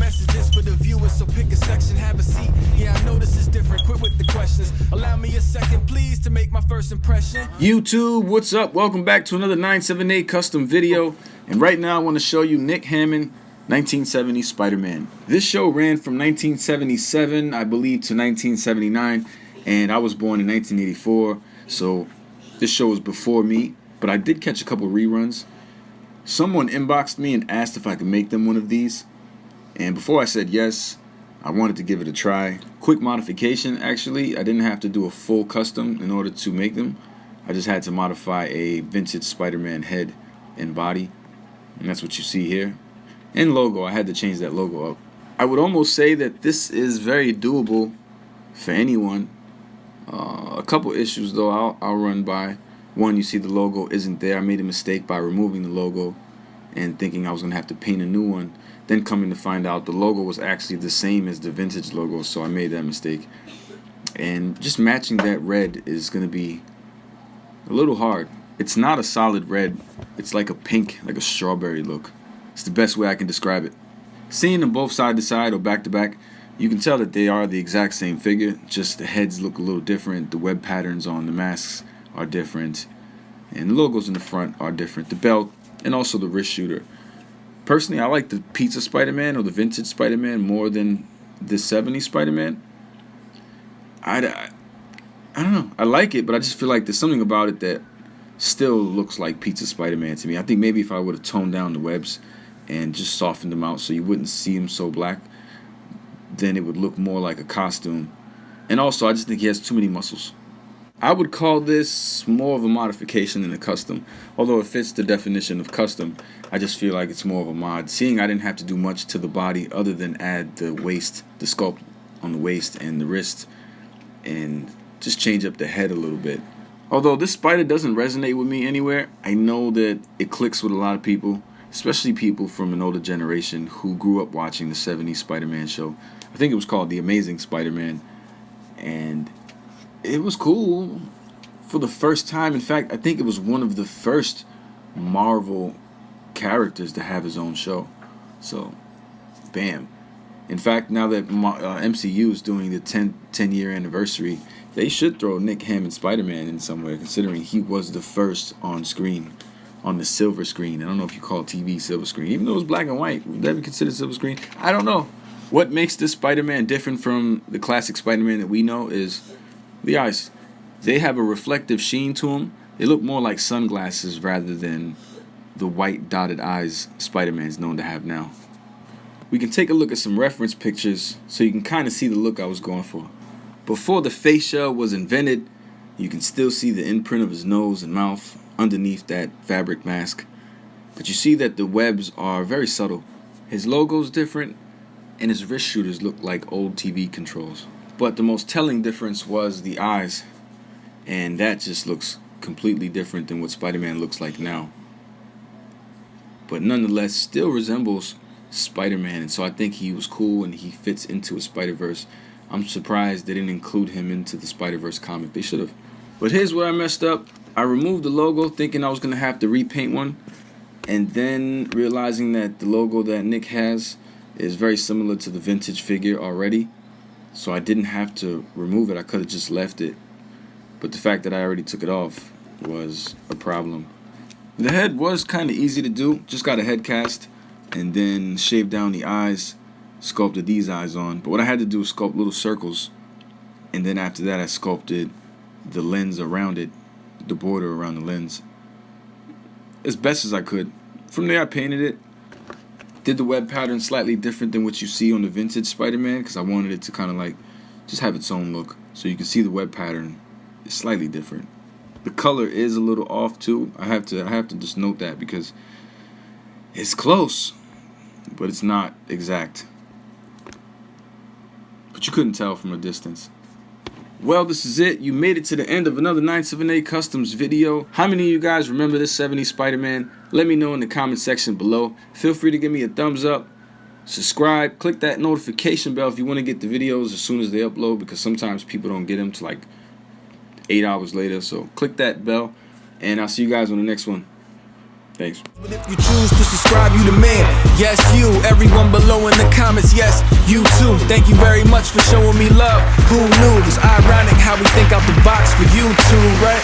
message is for the viewers, so pick a section, have a seat. Yeah, I know this is different. Quit with the questions. Allow me a second, please, to make my first impression. YouTube, what's up? Welcome back to another 978 custom video. And right now I want to show you Nick Hammond, 1970 Spider-Man. This show ran from 1977, I believe, to 1979. And I was born in 1984, so this show was before me. But I did catch a couple reruns. Someone inboxed me and asked if I could make them one of these. And before I said yes, I wanted to give it a try. Quick modification, actually. I didn't have to do a full custom in order to make them. I just had to modify a vintage Spider-Man head and body. And that's what you see here. And logo, I had to change that logo up. I would almost say that this is very doable for anyone. A couple issues though I'll run by. One, you see the logo isn't there. I made a mistake by removing the logo and thinking I was going to have to paint a new one. Then coming to find out the logo was actually the same as the vintage logo, so I made that mistake. And just matching that red is going to be a little hard. It's not a solid red. It's like a pink, like a strawberry look. It's the best way I can describe it. Seeing them both side to side or back to back, you can tell that they are the exact same figure, just the heads look a little different. The web patterns on the masks are different, and the logos in the front are different. The belt and also the wrist shooter. Personally, I like the pizza Spider-Man or the vintage Spider-Man more than the 70s Spider-Man. I don't know. I like it, but I just feel like there's something about it that still looks like pizza Spider-Man to me. I think maybe if I would have toned down the webs and just softened them out so you wouldn't see him so black, then it would look more like a costume. And also, I just think he has too many muscles. I would call this more of a modification than a custom. Although it fits the definition of custom, I just feel like it's more of a mod. Seeing I didn't have to do much to the body other than add the waist, the sculpt on the waist and the wrist, and just change up the head a little bit. Although this spider doesn't resonate with me anywhere, I know that it clicks with a lot of people, especially people from an older generation who grew up watching the 70s Spider-Man show. I think it was called The Amazing Spider-Man, and it was cool for the first time. In fact, I think it was one of the first Marvel characters to have his own show. So, bam. In fact, now that MCU is doing the 10-year anniversary, they should throw Nick Hammond Spider-Man in somewhere, considering he was the first on screen, on the silver screen. I don't know if you call TV silver screen. Even though it was black and white, would that be considered silver screen? I don't know. What makes this Spider-Man different from the classic Spider-Man that we know is the eyes. They have a reflective sheen to them. They look more like sunglasses rather than the white dotted eyes Spider-Man is known to have now. We can take a look at some reference pictures so you can kind of see the look I was going for. Before the fascia was invented, you can still see the imprint of his nose and mouth underneath that fabric mask. But you see that the webs are very subtle. His logo's different, and his wrist shooters look like old TV controls. But the most telling difference was the eyes, and that just looks completely different than what Spider-Man looks like now. But nonetheless, still resembles Spider-Man, and so I think he was cool and he fits into a Spider-Verse. I'm surprised they didn't include him into the Spider-Verse comic. They should have. But here's where I messed up. I removed the logo thinking I was going to have to repaint one, and then realizing that the logo that Nick has is very similar to the vintage figure already. So I didn't have to remove it. I could have just left it. But the fact that I already took it off was a problem. The head was kind of easy to do. Just got a head cast and then shaved down the eyes, sculpted these eyes on. But what I had to do was sculpt little circles. And then after that I sculpted the lens around it, the border around the lens, as best as I could. From there I painted it. Did the web pattern slightly different than what you see on the vintage Spider-Man because I wanted it to kind of like just have its own look. So you can see the web pattern is slightly different. The color is a little off too. I have to just note that because it's close, but it's not exact. But you couldn't tell from a distance. Well, this is it. You made it to the end of another 978 Customs video. How many of you guys remember this 70s Spider-Man? Let me know in the comment section below. Feel free to give me a thumbs up, subscribe, click that notification bell if you want to get the videos as soon as they upload, because sometimes people don't get them till like 8 hours later. So click that bell, and I'll see you guys on the next one. Thanks. But if you choose to subscribe, you the man. Yes, you. Everyone below in the comments, yes, you too. Thank you very much for showing me love. Who knew? It's ironic how we think out the box for you too, right?